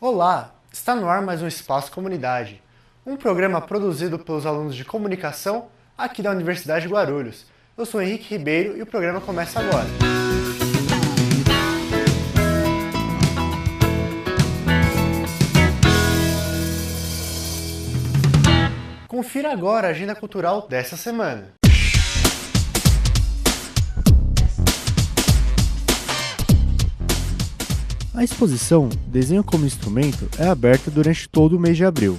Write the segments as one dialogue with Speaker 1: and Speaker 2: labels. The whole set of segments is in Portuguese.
Speaker 1: Olá, está no ar mais um Espaço Comunidade, um programa produzido pelos alunos de comunicação aqui da Universidade de Guarulhos. Eu sou Henrique Ribeiro e o programa começa agora. Confira agora a agenda cultural dessa semana. A exposição Desenho como Instrumento é aberta durante todo o mês de abril.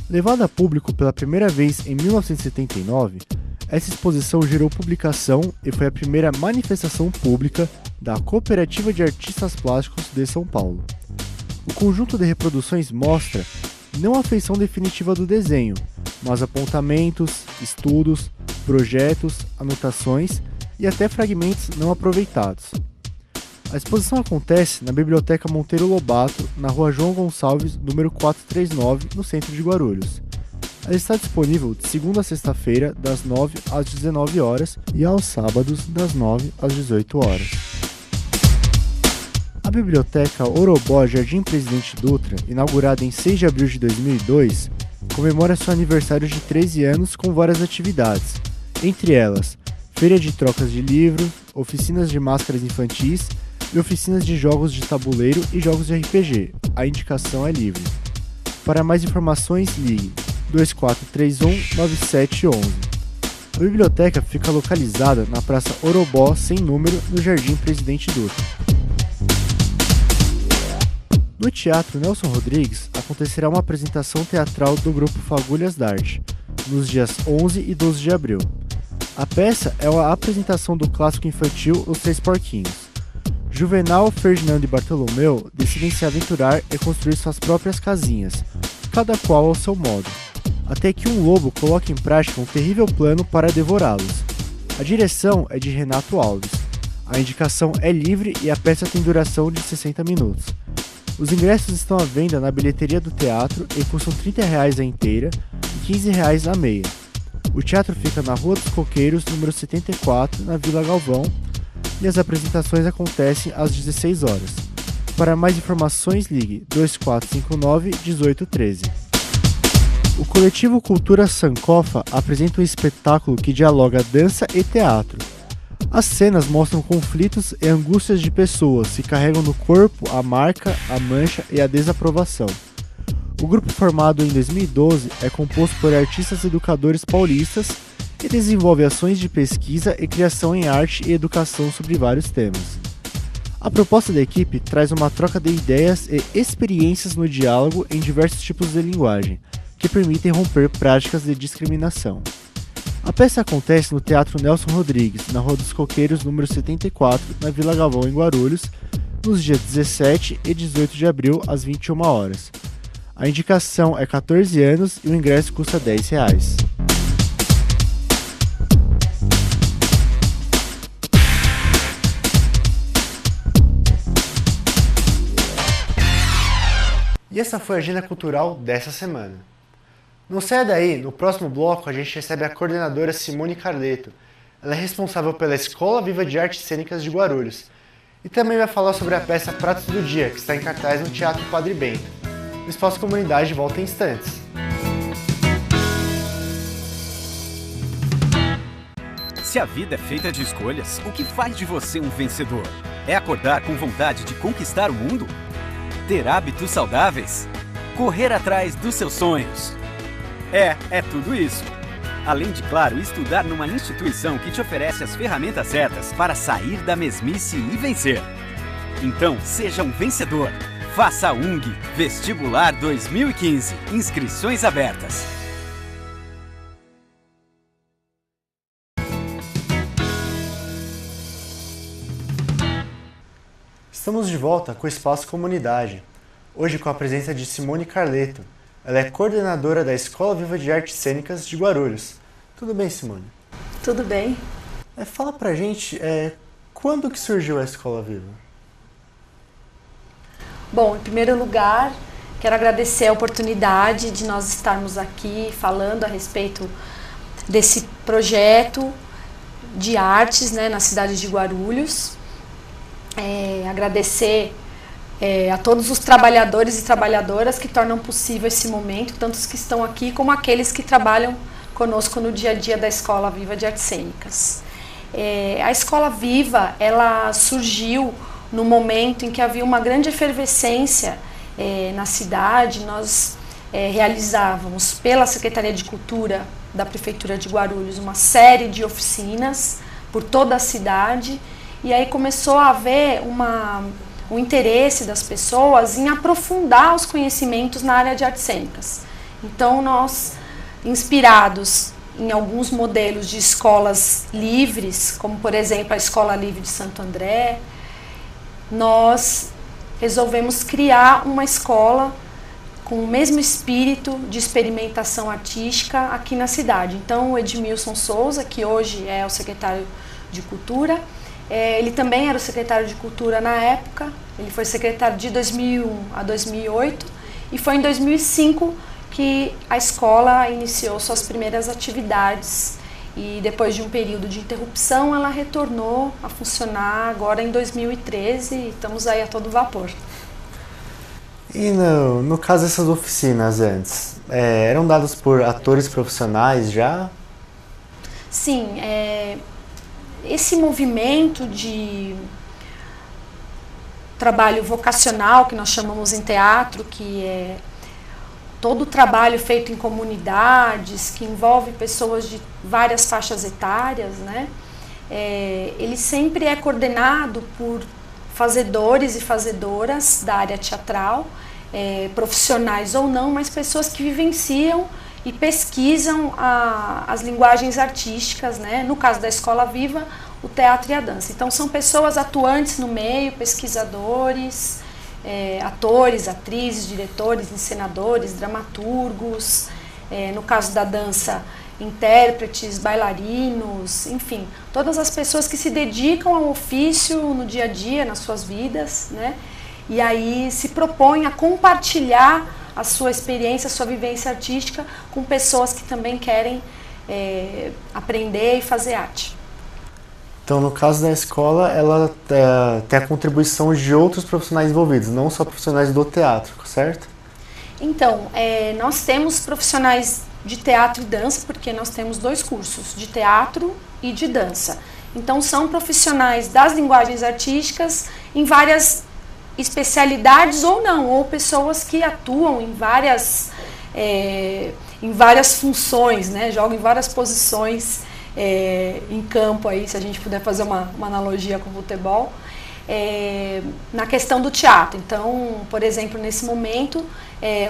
Speaker 1: Levada a público pela primeira vez em 1979, essa exposição gerou publicação e foi a primeira manifestação pública da Cooperativa de Artistas Plásticos de São Paulo. O conjunto de reproduções mostra não a feição definitiva do desenho, mas apontamentos, estudos, projetos, anotações e até fragmentos não aproveitados. A exposição acontece na Biblioteca Monteiro Lobato, na Rua João Gonçalves, número 439, no centro de Guarulhos. Ela está disponível de segunda a sexta-feira, das 9 às 19 horas e aos sábados, das 9 às 18 horas. A Biblioteca Orobó Jardim Presidente Dutra, inaugurada em 6 de abril de 2002, comemora seu aniversário de 13 anos com várias atividades, entre elas feira de trocas de livros, oficinas de máscaras infantis e oficinas de jogos de tabuleiro e jogos de RPG. A indicação é livre. Para mais informações, ligue 2431-9711. A biblioteca fica localizada na Praça Orobó, sem número, no Jardim Presidente Dutra. No Teatro Nelson Rodrigues, acontecerá uma apresentação teatral do grupo Fagulhas d'Arte, nos dias 11 e 12 de abril. A peça é a apresentação do clássico infantil Os Três Porquinhos. Juvenal, Ferdinando e Bartolomeu decidem se aventurar e construir suas próprias casinhas, cada qual ao seu modo, até que um lobo coloca em prática um terrível plano para devorá-los. A direção é de Renato Alves. A indicação é livre e a peça tem duração de 60 minutos. Os ingressos estão à venda na bilheteria do teatro e custam R$ 30 a inteira e R$ 15 a meia. O teatro fica na Rua dos Coqueiros, número 74, na Vila Galvão, e as apresentações acontecem às 16 horas. Para mais informações, ligue 2459-1813. O coletivo Cultura Sankofa apresenta um espetáculo que dialoga dança e teatro. As cenas mostram conflitos e angústias de pessoas que carregam no corpo a marca, a mancha e a desaprovação. O grupo, formado em 2012, é composto por artistas educadores paulistas e desenvolve ações de pesquisa e criação em arte e educação sobre vários temas. A proposta da equipe traz uma troca de ideias e experiências no diálogo em diversos tipos de linguagem, que permitem romper práticas de discriminação. A peça acontece no Teatro Nelson Rodrigues, na Rua dos Coqueiros, número 74, na Vila Galvão, em Guarulhos, nos dias 17 e 18 de abril, às 21 horas. A indicação é 14 anos e o ingresso custa R$ 10. E essa foi a agenda cultural dessa semana. Não saia daí, no próximo bloco a gente recebe a coordenadora Simone Carleto. Ela é responsável pela Escola Viva de Artes Cênicas de Guarulhos. E também vai falar sobre a peça Pratos do Dia, que está em cartaz no Teatro Padre Bento. O Espaço Comunidade volta em instantes.
Speaker 2: Se a vida é feita de escolhas, o que faz de você um vencedor? É acordar com vontade de conquistar o mundo? Ter hábitos saudáveis? Correr atrás dos seus sonhos? É tudo isso. Além de, claro, estudar numa instituição que te oferece as ferramentas certas para sair da mesmice e vencer. Então, seja um vencedor. Faça a UNG Vestibular 2015. Inscrições abertas.
Speaker 1: Estamos de volta com o Espaço Comunidade, hoje com a presença de Simone Carleto. Ela é coordenadora da Escola Viva de Artes Cênicas de Guarulhos. Tudo bem, Simone?
Speaker 3: Tudo bem.
Speaker 1: Fala pra gente, quando que surgiu a Escola Viva?
Speaker 3: Bom, em primeiro lugar, quero agradecer a oportunidade de nós estarmos aqui falando a respeito desse projeto de artes, né, na cidade de Guarulhos. Agradecer a todos os trabalhadores e trabalhadoras que tornam possível esse momento, tanto os que estão aqui como aqueles que trabalham conosco no dia a dia da Escola Viva de Artes Cênicas. A Escola Viva, ela surgiu no momento em que havia uma grande efervescência na cidade. Nós realizávamos pela Secretaria de Cultura da Prefeitura de Guarulhos uma série de oficinas por toda a cidade, e aí começou a haver o interesse das pessoas em aprofundar os conhecimentos na área de artes cênicas. Então nós, inspirados em alguns modelos de escolas livres, como por exemplo a Escola Livre de Santo André, nós resolvemos criar uma escola com o mesmo espírito de experimentação artística aqui na cidade. Então o Edmilson Souza, que hoje é o secretário de Cultura, ele também era o secretário de Cultura na época. Ele foi secretário de 2001 a 2008 e foi em 2005 que a escola iniciou suas primeiras atividades, e depois de um período de interrupção ela retornou a funcionar agora em 2013 e estamos aí a todo vapor.
Speaker 1: E no caso dessas oficinas antes, eram dadas por atores profissionais já?
Speaker 3: Sim, esse movimento de trabalho vocacional que nós chamamos em teatro, que é todo o trabalho feito em comunidades, que envolve pessoas de várias faixas etárias, né? Ele sempre é coordenado por fazedores e fazedoras da área teatral, profissionais ou não, mas pessoas que vivenciam e pesquisam as linguagens artísticas, né? No caso da Escola Viva, o teatro e a dança. Então são pessoas atuantes no meio, pesquisadores, atores, atrizes, diretores, encenadores, dramaturgos, no caso da dança, intérpretes, bailarinos, enfim, todas as pessoas que se dedicam ao ofício no dia a dia, nas suas vidas, né? E aí se propõem a compartilhar a sua experiência, a sua vivência artística com pessoas que também querem aprender e fazer arte.
Speaker 1: Então, no caso da escola, ela tem a contribuição de outros profissionais envolvidos, não só profissionais do teatro, certo?
Speaker 3: Então, nós temos profissionais de teatro e dança, porque nós temos 2 cursos, de teatro e de dança. Então, são profissionais das linguagens artísticas em várias especialidades ou não, ou pessoas que atuam em várias funções, né? Jogam em várias posições em campo, aí, se a gente puder fazer uma analogia com o futebol, na questão do teatro. Então, por exemplo, nesse momento,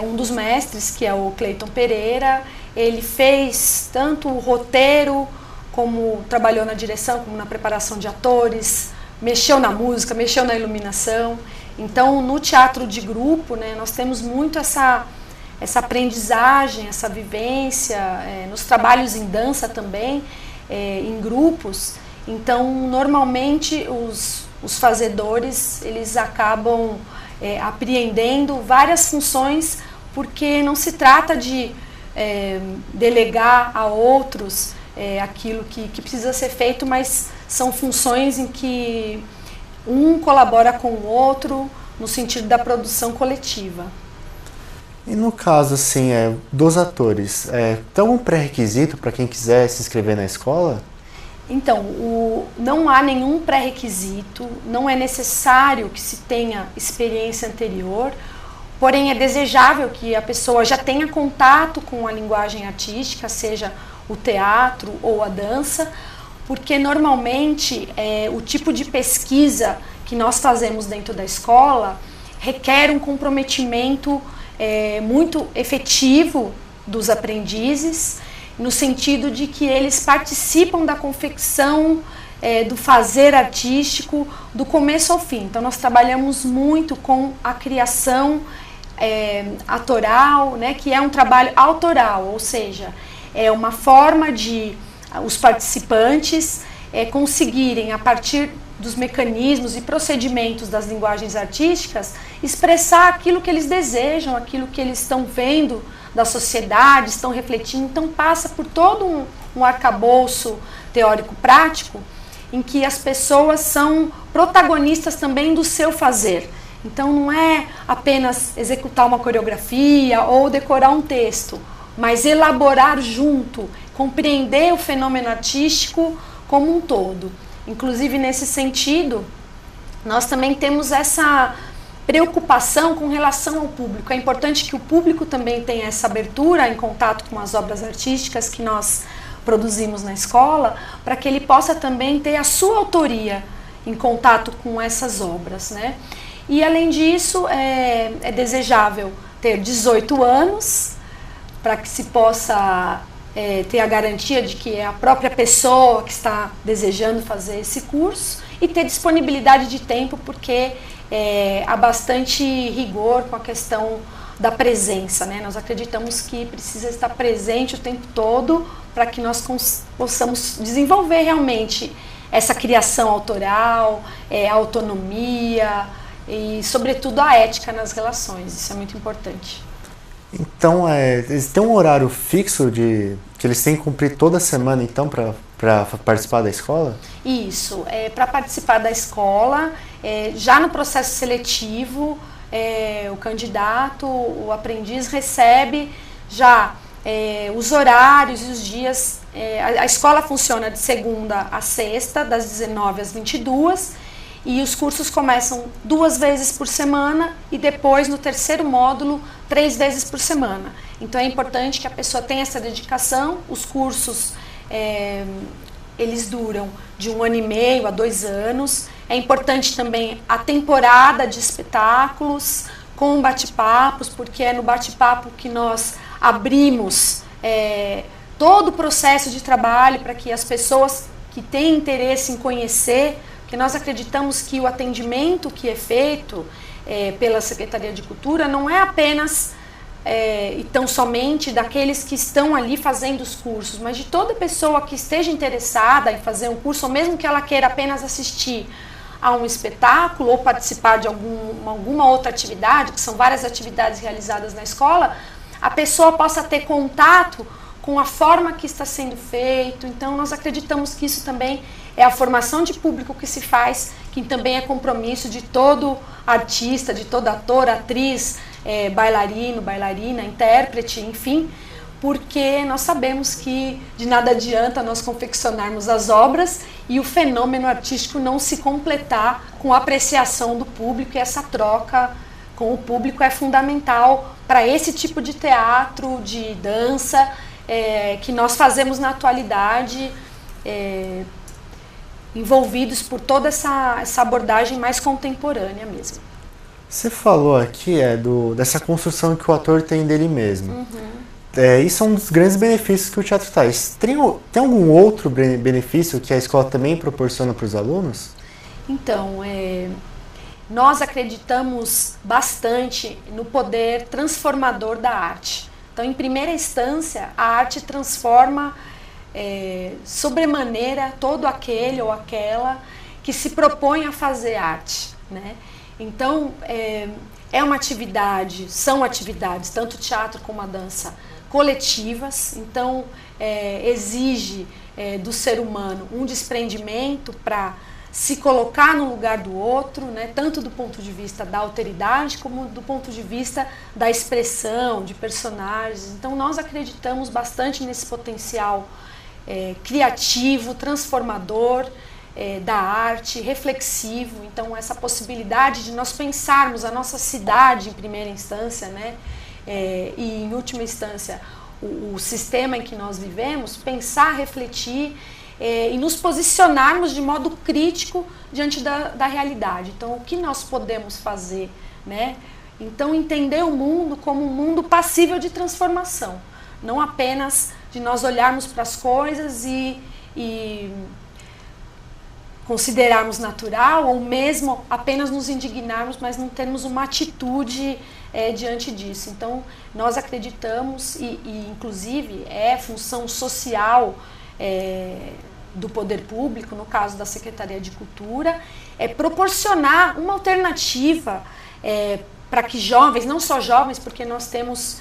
Speaker 3: um dos mestres, que é o Cleiton Pereira, ele fez tanto o roteiro, como trabalhou na direção, como na preparação de atores, mexeu na música, mexeu na iluminação. Então, no teatro de grupo, né, nós temos muito essa aprendizagem, essa vivência, nos trabalhos em dança também, em grupos. Então, normalmente, os fazedores, eles acabam apreendendo várias funções, porque não se trata de delegar a outros aquilo que precisa ser feito, mas são funções em que um colabora com o outro no sentido da produção coletiva.
Speaker 1: E no caso, assim, dos atores, tem algum pré-requisito para quem quiser se inscrever na escola?
Speaker 3: Então, não há nenhum pré-requisito, não é necessário que se tenha experiência anterior, porém é desejável que a pessoa já tenha contato com a linguagem artística, seja o teatro ou a dança, porque normalmente o tipo de pesquisa que nós fazemos dentro da escola requer um comprometimento muito efetivo dos aprendizes, no sentido de que eles participam da confecção do fazer artístico do começo ao fim. Então nós trabalhamos muito com a criação atoral, né, que é um trabalho autoral, ou seja, é uma forma de os participantes conseguirem, a partir dos mecanismos e procedimentos das linguagens artísticas, expressar aquilo que eles desejam, aquilo que eles estão vendo da sociedade, estão refletindo. Então passa por todo um arcabouço teórico-prático em que as pessoas são protagonistas também do seu fazer. Então não é apenas executar uma coreografia ou decorar um texto, mas elaborar junto, compreender o fenômeno artístico como um todo. Inclusive, nesse sentido, nós também temos essa preocupação com relação ao público. É importante que o público também tenha essa abertura em contato com as obras artísticas que nós produzimos na escola, para que ele possa também ter a sua autoria em contato com essas obras, né? E, além disso, é desejável ter 18 anos, para que se possa ter a garantia de que é a própria pessoa que está desejando fazer esse curso, e ter disponibilidade de tempo, porque há bastante rigor com a questão da presença, né? Nós acreditamos que precisa estar presente o tempo todo para que nós possamos desenvolver realmente essa criação autoral, a autonomia e, sobretudo, a ética nas relações. Isso é muito importante.
Speaker 1: Então, eles têm um horário fixo que eles têm que cumprir toda semana, então, para participar da escola?
Speaker 3: Isso. Para participar da escola, já no processo seletivo, o candidato, o aprendiz, recebe já os horários e os dias. A escola funciona de segunda a sexta, das 19 às 22, e os cursos começam 2 vezes por semana e depois, no terceiro módulo, 3 vezes por semana. Então é importante que a pessoa tenha essa dedicação. Os cursos, eles duram de 1 ano e meio a 2 anos. É importante também a temporada de espetáculos com bate-papos, porque é no bate-papo que nós abrimos todo o processo de trabalho para que as pessoas que têm interesse em conhecer, porque nós acreditamos que o atendimento que é feito pela Secretaria de Cultura não é apenas e tão somente daqueles que estão ali fazendo os cursos, mas de toda pessoa que esteja interessada em fazer um curso, ou mesmo que ela queira apenas assistir a um espetáculo ou participar de alguma outra atividade, que são várias atividades realizadas na escola, a pessoa possa ter contato com a forma que está sendo feito. Então, nós acreditamos que isso também é a formação de público que se faz, que também é compromisso de todo artista, de todo ator, atriz, bailarino, bailarina, intérprete, enfim, porque nós sabemos que de nada adianta nós confeccionarmos as obras e o fenômeno artístico não se completar com a apreciação do público, e essa troca com o público é fundamental para esse tipo de teatro, de dança, que nós fazemos na atualidade, envolvidos por toda essa abordagem mais contemporânea mesmo.
Speaker 1: Você falou aqui dessa construção que o ator tem dele mesmo.
Speaker 3: Uhum.
Speaker 1: Isso é um dos grandes benefícios que o teatro traz. Tem algum outro benefício que a escola também proporciona para os alunos?
Speaker 3: Então, nós acreditamos bastante no poder transformador da arte. Então, em primeira instância, a arte transforma sobremaneira todo aquele ou aquela que se propõe a fazer arte, né? Então, são atividades, tanto o teatro como a dança, coletivas. Então, exige do ser humano um desprendimento para se colocar no lugar do outro, né? Tanto do ponto de vista da alteridade, como do ponto de vista da expressão, de personagens. Então, nós acreditamos bastante nesse potencial criativo, transformador da arte, reflexivo. Então, essa possibilidade de nós pensarmos a nossa cidade em primeira instância, né? E em última instância o sistema em que nós vivemos, pensar, refletir e nos posicionarmos de modo crítico diante da realidade. Então, o que nós podemos fazer, né? Então, entender o mundo como um mundo passível de transformação, não apenas de nós olharmos para as coisas e considerarmos natural, ou mesmo apenas nos indignarmos, mas não termos uma atitude diante disso. Então, nós acreditamos, e inclusive é função social do poder público, no caso da Secretaria de Cultura, proporcionar uma alternativa para que jovens, não só jovens, porque nós temos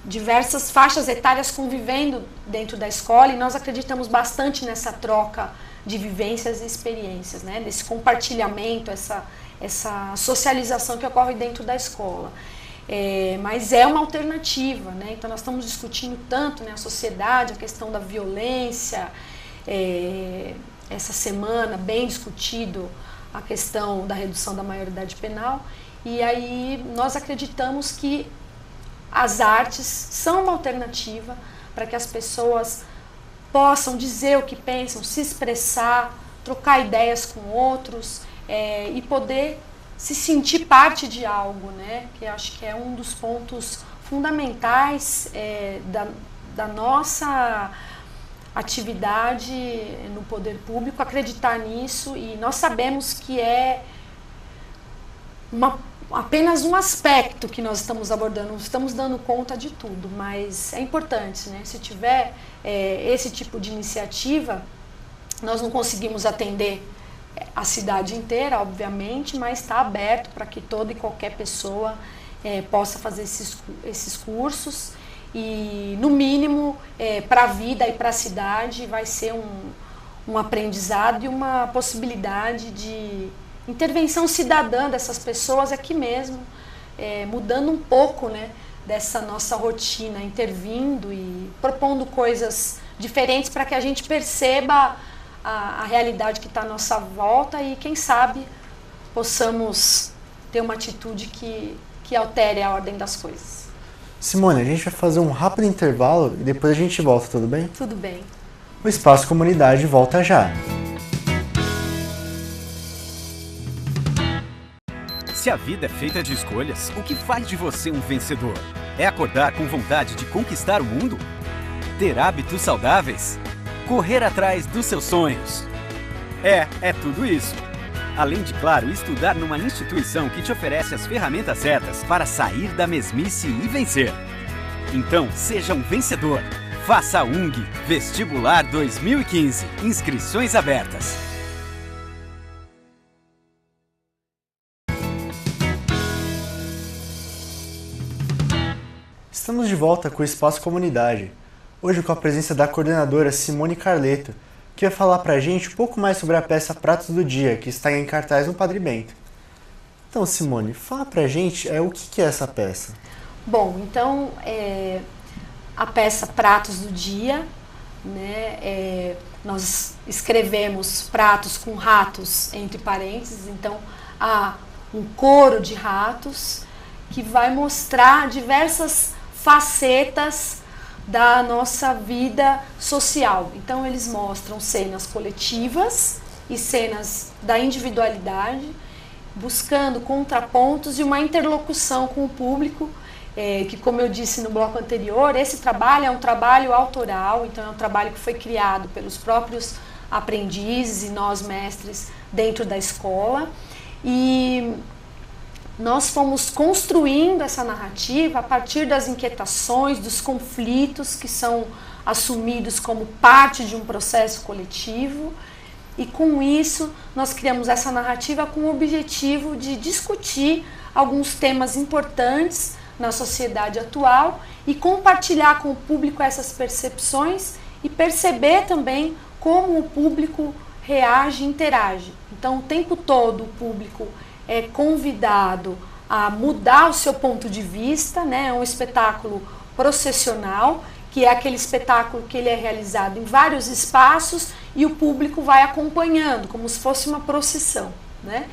Speaker 3: diversas faixas etárias convivendo dentro da escola, e nós acreditamos bastante nessa troca de vivências e experiências, né? Desse compartilhamento, essa socialização que ocorre dentro da escola. Mas é uma alternativa, né? Então nós estamos discutindo tanto, né, a sociedade, a questão da violência, essa semana bem discutido a questão da redução da maioridade penal, e aí nós acreditamos que as artes são uma alternativa para que as pessoas possam dizer o que pensam, se expressar, trocar ideias com outros e poder se sentir parte de algo, né? Que eu acho que é um dos pontos fundamentais da nossa atividade no poder público, acreditar nisso, e nós sabemos que é apenas um aspecto que nós estamos abordando, não estamos dando conta de tudo, mas é importante, né? Se tiver esse tipo de iniciativa, nós não conseguimos atender a cidade inteira, obviamente, mas está aberto para que toda e qualquer pessoa possa fazer esses cursos, e no mínimo para a vida e para a cidade vai ser um aprendizado e uma possibilidade de intervenção cidadã dessas pessoas aqui mesmo, mudando um pouco, né, dessa nossa rotina, intervindo e propondo coisas diferentes para que a gente perceba a realidade que está à nossa volta e, quem sabe, possamos ter uma atitude que altere a ordem das coisas.
Speaker 1: Simone, a gente vai fazer um rápido intervalo e depois a gente volta, tudo bem?
Speaker 3: Tudo bem.
Speaker 1: O Espaço Comunidade volta já.
Speaker 2: Se a vida é feita de escolhas, o que faz de você um vencedor? É acordar com vontade de conquistar o mundo? Ter hábitos saudáveis? Correr atrás dos seus sonhos? É tudo isso. Além de, claro, estudar numa instituição que te oferece as ferramentas certas para sair da mesmice e vencer. Então, seja um vencedor. Faça a UNG Vestibular 2015. Inscrições abertas.
Speaker 1: Estamos de volta com o Espaço Comunidade. Hoje com a presença da coordenadora Simone Carleto, que vai falar pra gente um pouco mais sobre a peça Pratos do Dia, que está em cartaz no Padre Bento. Então, Simone, fala pra gente o que é essa peça.
Speaker 3: Bom, então, a peça Pratos do Dia, né, nós escrevemos pratos com ratos entre parênteses, então há um coro de ratos que vai mostrar diversas facetas da nossa vida social. Então eles mostram cenas coletivas e cenas da individualidade, buscando contrapontos e uma interlocução com o público, que, como eu disse no bloco anterior, esse trabalho é um trabalho autoral, então é um trabalho que foi criado pelos próprios aprendizes e nós mestres dentro da escola, e nós fomos construindo essa narrativa a partir das inquietações, dos conflitos que são assumidos como parte de um processo coletivo, e com isso nós criamos essa narrativa com o objetivo de discutir alguns temas importantes na sociedade atual e compartilhar com o público essas percepções e perceber também como o público reage e interage. Então, o tempo todo o público é convidado a mudar o seu ponto de vista, né? É um espetáculo processional, que é aquele espetáculo que ele é realizado em vários espaços e o público vai acompanhando, como se fosse uma procissão, né?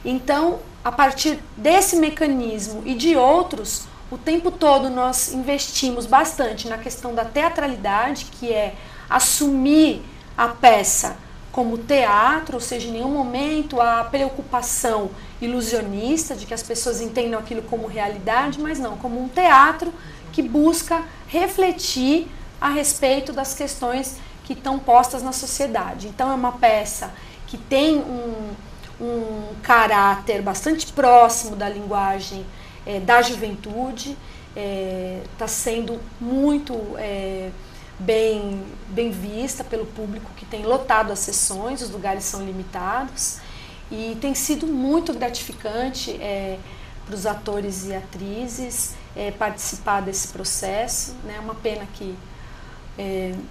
Speaker 3: Então, a partir desse mecanismo e de outros, o tempo todo nós investimos bastante na questão da teatralidade, que é assumir a peça como teatro, ou seja, em nenhum momento a preocupação ilusionista de que as pessoas entendam aquilo como realidade, mas não, como um teatro que busca refletir a respeito das questões que estão postas na sociedade. Então é uma peça que tem um caráter bastante próximo da linguagem da juventude, está sendo muito bem vista pelo público que tem lotado as sessões, os lugares são limitados, e tem sido muito gratificante para os atores e atrizes participar desse processo, né? É uma pena que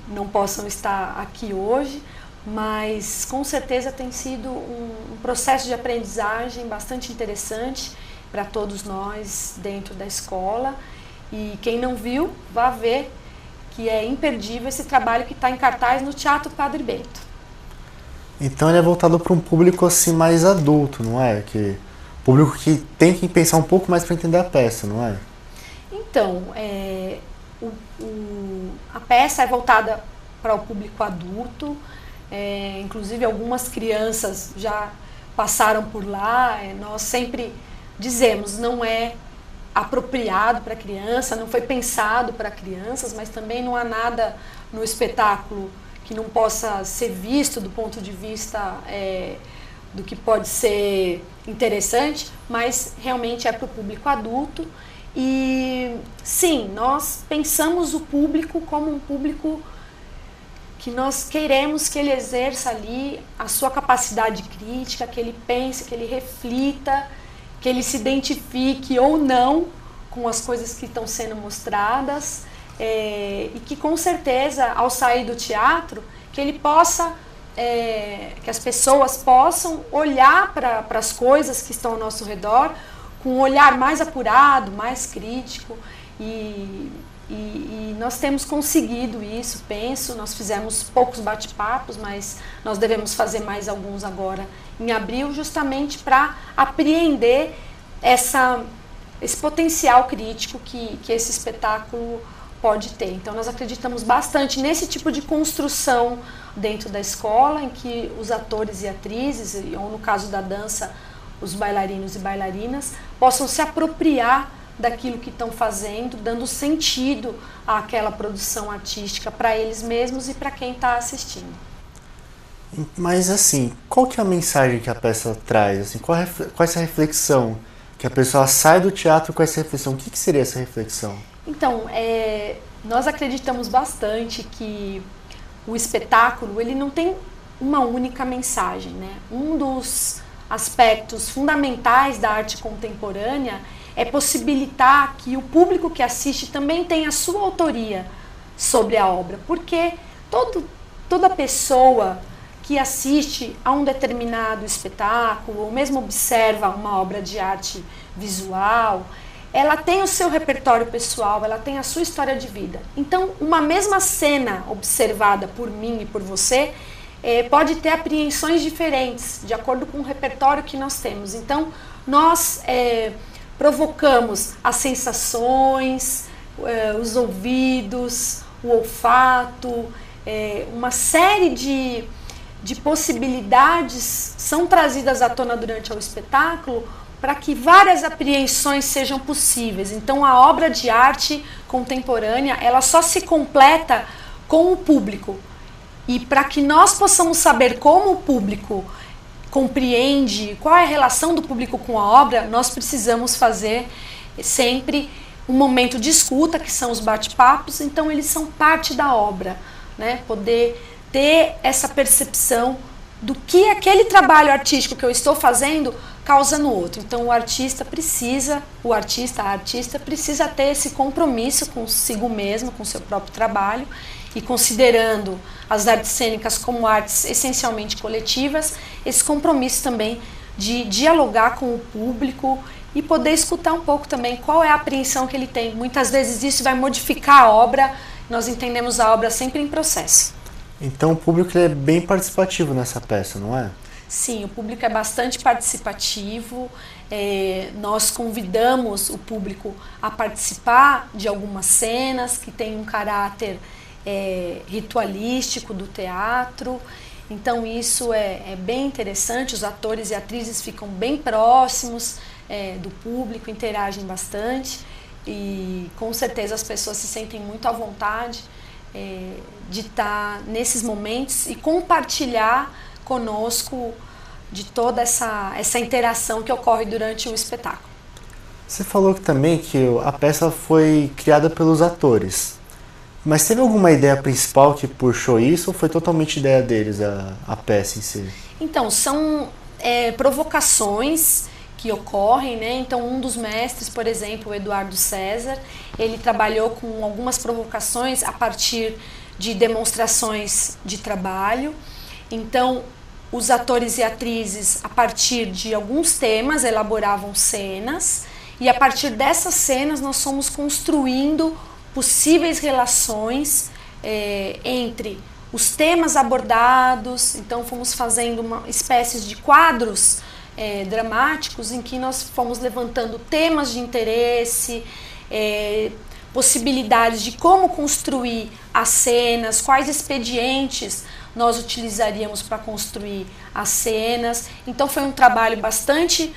Speaker 3: não possam estar aqui hoje, mas com certeza tem sido um processo de aprendizagem bastante interessante para todos nós dentro da escola. E quem não viu, vá ver que é imperdível esse trabalho que está em cartaz no Teatro Padre Bento.
Speaker 1: Então ele é voltado para um público assim mais adulto, não é? Público que tem que pensar um pouco mais para entender a peça, não é?
Speaker 3: Então, a peça é voltada para o público adulto, inclusive algumas crianças já passaram por lá. Nós sempre dizemos, não é apropriado para criança, não foi pensado para crianças, mas também não há nada no espetáculo que não possa ser visto do ponto de vista do que pode ser interessante, mas realmente é para o público adulto. E sim, nós pensamos o público como um público que nós queremos que ele exerça ali a sua capacidade crítica, que ele pense, que ele reflita, que ele se identifique ou não com as coisas que estão sendo mostradas, e que com certeza, ao sair do teatro, que ele possa, que as pessoas possam olhar para as coisas que estão ao nosso redor com um olhar mais apurado, mais crítico, e nós temos conseguido isso, penso. Nós fizemos poucos bate-papos, mas nós devemos fazer mais alguns agora em abril, justamente para apreender esse potencial crítico que esse espetáculo pode ter. Então nós acreditamos bastante nesse tipo de construção dentro da escola, em que os atores e atrizes, ou no caso da dança, os bailarinos e bailarinas, possam se apropriar daquilo que estão fazendo, dando sentido àquela produção artística para eles mesmos e para quem está assistindo.
Speaker 1: Mas assim, qual que é a mensagem que a peça traz? Assim, qual é essa reflexão? Que a pessoa sai do teatro com essa reflexão. O que seria essa reflexão?
Speaker 3: Então, nós acreditamos bastante que o espetáculo ele não tem uma única mensagem, né? Um dos aspectos fundamentais da arte contemporânea é possibilitar que o público que assiste também tenha a sua autoria sobre a obra, porque toda pessoa que assiste a um determinado espetáculo, ou mesmo observa uma obra de arte visual, ela tem o seu repertório pessoal, ela tem a sua história de vida. Então, uma mesma cena observada por mim e por você pode ter apreensões diferentes, de acordo com o repertório que nós temos. Então, nós provocamos as sensações, os ouvidos, o olfato, uma série de possibilidades são trazidas à tona durante o espetáculo para que várias apreensões sejam possíveis. Então, a obra de arte contemporânea, ela só se completa com o público. E para que nós possamos saber como o público compreende, qual é a relação do público com a obra, nós precisamos fazer sempre um momento de escuta, que são os bate-papos. Então, eles são parte da obra, né? Poder ter essa percepção do que aquele trabalho artístico que eu estou fazendo causa no outro. Então a artista precisa ter esse compromisso consigo mesmo, com o seu próprio trabalho, e considerando as artes cênicas como artes essencialmente coletivas, esse compromisso também de dialogar com o público e poder escutar um pouco também qual é a apreensão que ele tem. Muitas vezes isso vai modificar a obra, nós entendemos a obra sempre em processo.
Speaker 1: Então o público é bem participativo nessa peça, não é?
Speaker 3: Sim, o público é bastante participativo. Nós convidamos o público a participar de algumas cenas que têm um caráter ritualístico do teatro. Então isso é bem interessante. Os atores e atrizes ficam bem próximos do público, interagem bastante e com certeza as pessoas se sentem muito à vontade de estar nesses momentos e compartilhar conosco de toda essa interação que ocorre durante o espetáculo.
Speaker 1: Você falou também que a peça foi criada pelos atores, mas teve alguma ideia principal que puxou isso ou foi totalmente ideia deles, a peça em si?
Speaker 3: Então, são provocações que ocorrem, né? Então, um dos mestres, por exemplo, o Eduardo César, ele trabalhou com algumas provocações a partir de demonstrações de trabalho Então, os atores e atrizes, a partir de alguns temas, elaboravam cenas, e a partir dessas cenas nós fomos construindo possíveis relações entre os temas abordados. Então fomos fazendo uma espécie de quadros dramáticos em que nós fomos levantando temas de interesse, possibilidades de como construir as cenas, quais expedientes nós utilizaríamos para construir as cenas. Então foi um trabalho bastante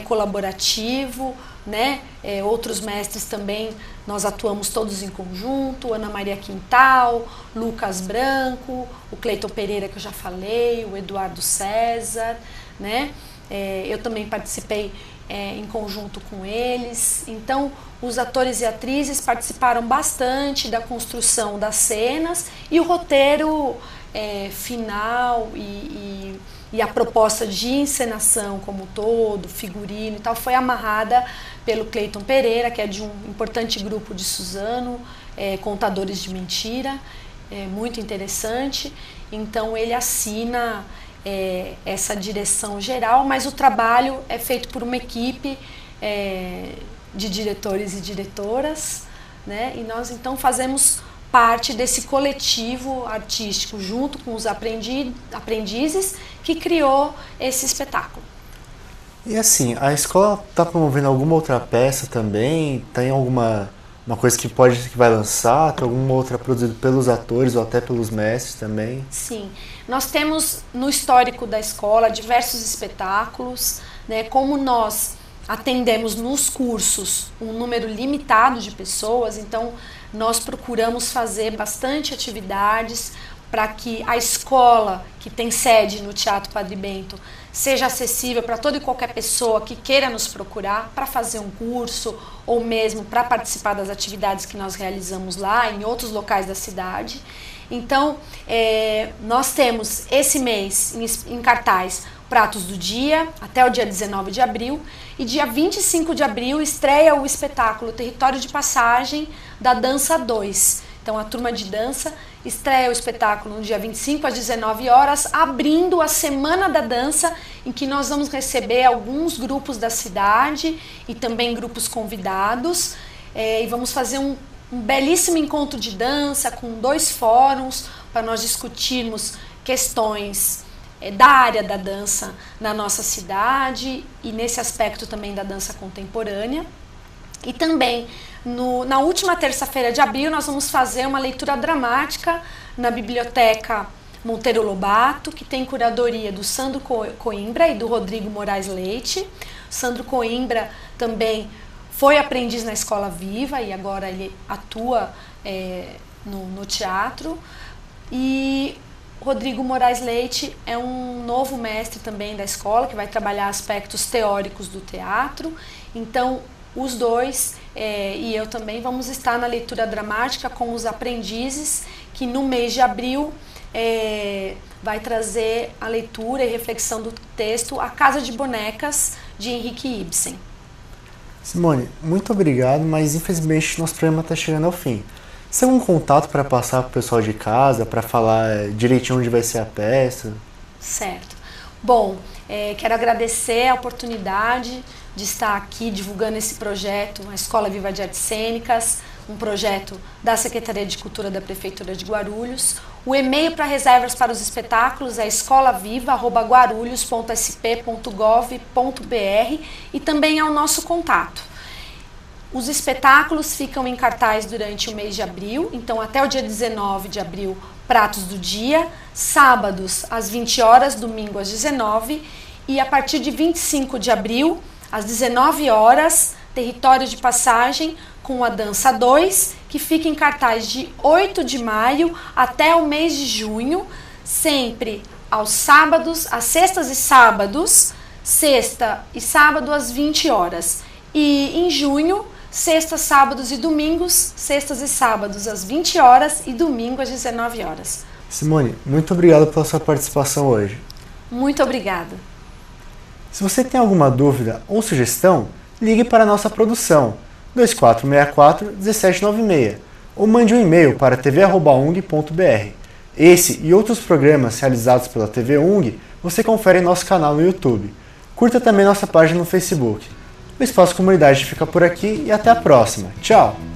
Speaker 3: colaborativo, né? Outros mestres também, nós atuamos todos em conjunto, Ana Maria Quintal, Lucas Branco, o Cleiton Pereira que eu já falei, o Eduardo César, né? Eu também participei em conjunto com eles. Então os atores e atrizes participaram bastante da construção das cenas, e o roteiro final e a proposta de encenação como um todo, figurino e tal, foi amarrada pelo Cleiton Pereira, que é de um importante grupo de Suzano, Contadores de Mentira, muito interessante. Então ele assina essa direção geral, mas o trabalho é feito por uma equipe de diretores e diretoras, né? E nós então fazemos parte desse coletivo artístico junto com os aprendizes que criou esse espetáculo.
Speaker 1: E assim, a escola está promovendo alguma outra peça também? Tem alguma coisa que vai lançar? Tem alguma outra produzida pelos atores ou até pelos mestres também?
Speaker 3: Sim, nós temos no histórico da escola diversos espetáculos, né? Como nós atendemos nos cursos um número limitado de pessoas, então nós procuramos fazer bastante atividades para que a escola, que tem sede no Teatro Padre Bento, seja acessível para toda e qualquer pessoa que queira nos procurar para fazer um curso ou mesmo para participar das atividades que nós realizamos lá em outros locais da cidade. Então, nós temos esse mês em cartaz Pratos do Dia, até o dia 19 de abril, e dia 25 de abril estreia o espetáculo Território de Passagem da Dança 2. Então a turma de dança estreia o espetáculo no dia 25 às 19 horas, abrindo a Semana da Dança, em que nós vamos receber alguns grupos da cidade e também grupos convidados, e vamos fazer um belíssimo encontro de dança com 2 fóruns para nós discutirmos questões da área da dança na nossa cidade e nesse aspecto também da dança contemporânea. E também na última terça-feira de abril nós vamos fazer uma leitura dramática na Biblioteca Monteiro Lobato, que tem curadoria do Sandro Coimbra e do Rodrigo Moraes Leite. O Sandro Coimbra também foi aprendiz na Escola Viva e agora ele atua no teatro. E Rodrigo Moraes Leite é um novo mestre também da escola, que vai trabalhar aspectos teóricos do teatro. Então, os dois e eu também vamos estar na leitura dramática com os aprendizes, que no mês de abril vai trazer a leitura e reflexão do texto A Casa de Bonecas, de Henrik Ibsen.
Speaker 1: Simone, muito obrigado, mas infelizmente nosso programa está chegando ao fim. Você tem algum contato para passar para o pessoal de casa, para falar direitinho onde vai ser a peça?
Speaker 3: Certo. Bom, quero agradecer a oportunidade de estar aqui divulgando esse projeto, a Escola Viva de Artes Cênicas, um projeto da Secretaria de Cultura da Prefeitura de Guarulhos. O e-mail para reservas para os espetáculos é escolaviva@guarulhos.sp.gov.br e também é o nosso contato. Os espetáculos ficam em cartaz durante o mês de abril, então até o dia 19 de abril, Pratos do Dia, sábados às 20 horas, domingo às 19, e a partir de 25 de abril, às 19 horas, Território de Passagem com a Dança 2, que fica em cartaz de 8 de maio até o mês de junho, sempre aos sábados, às sextas e sábados, sexta e sábado às 20 horas. E em junho, sextas, sábados e domingos, sextas e sábados às 20 horas e domingo às 19 horas.
Speaker 1: Simone, muito obrigado pela sua participação hoje.
Speaker 3: Muito obrigada.
Speaker 1: Se você tem alguma dúvida ou sugestão, ligue para a nossa produção 2464-1796 ou mande um e-mail para tv@ung.br. Esse e outros programas realizados pela TV UNG você confere em nosso canal no YouTube. Curta também nossa página no Facebook. O Espaço Comunidade fica por aqui e até a próxima. Tchau!